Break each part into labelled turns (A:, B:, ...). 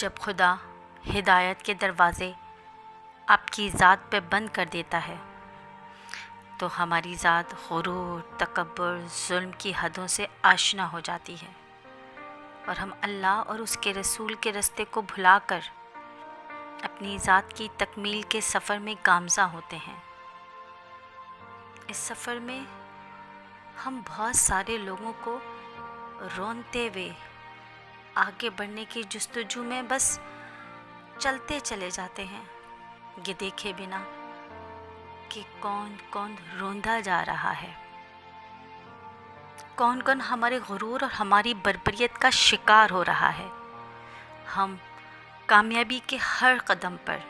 A: जब खुदा हिदायत के दरवाज़े आपकी ज़ात पे बंद कर देता है तो हमारी ज़ात गुरूर, तकब्बुर, जुल्म की हदों से आशना हो जाती है और हम अल्लाह और उसके रसूल के रास्ते को भुलाकर अपनी ज़ात की तकमील के सफ़र में गामज़ा होते हैं। इस सफ़र में हम बहुत सारे लोगों को रोनते हुए आगे बढ़ने की जुस्तजू में बस चलते चले जाते हैं, ये देखे बिना कि कौन कौन रोंदा जा रहा है, कौन कौन हमारे गुरूर और हमारी बर्बरियत का शिकार हो रहा है। हम कामयाबी के हर कदम पर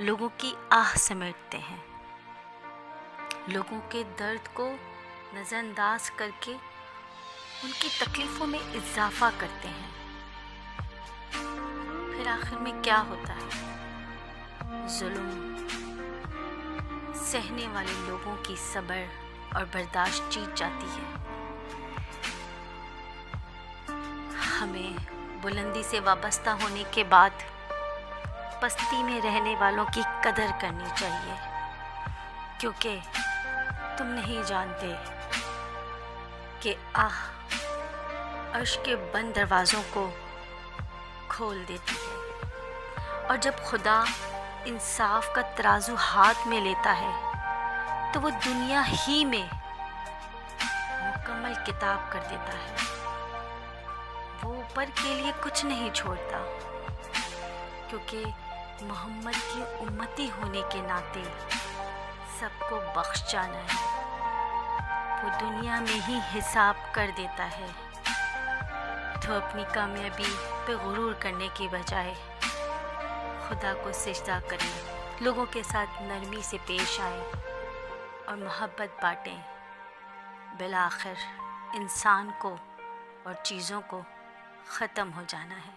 A: लोगों की आह समेटते हैं, लोगों के दर्द को नज़रअंदाज करके उनकी तकलीफ़ों में इजाफ़ा करते हैं। फिर आखिर में क्या होता है? जुल्म सहने वाले लोगों की सब्र और बर्दाश्त जीत जाती है। हमें बुलंदी से वाबस्ता होने के बाद पस्ती में रहने वालों की कदर करनी चाहिए, क्योंकि तुम नहीं जानते कि आह अर्श के बंद दरवाज़ों को खोल देती है। और जब खुदा इंसाफ का तराजू हाथ में लेता है तो वो दुनिया ही में मुकम्मल किताब कर देता है। वो ऊपर के लिए कुछ नहीं छोड़ता, क्योंकि मोहम्मद की उम्मती होने के नाते सबको बख्श जाना है। वो दुनिया में ही हिसाब कर देता है। तो अपनी कामयाबी पे गुरूर करने की बजाय खुदा को सिजदा करें, लोगों के साथ नरमी से पेश आएं और मोहब्बत बांटें। बिलाखिर इंसान को और चीज़ों को ख़त्म हो जाना है।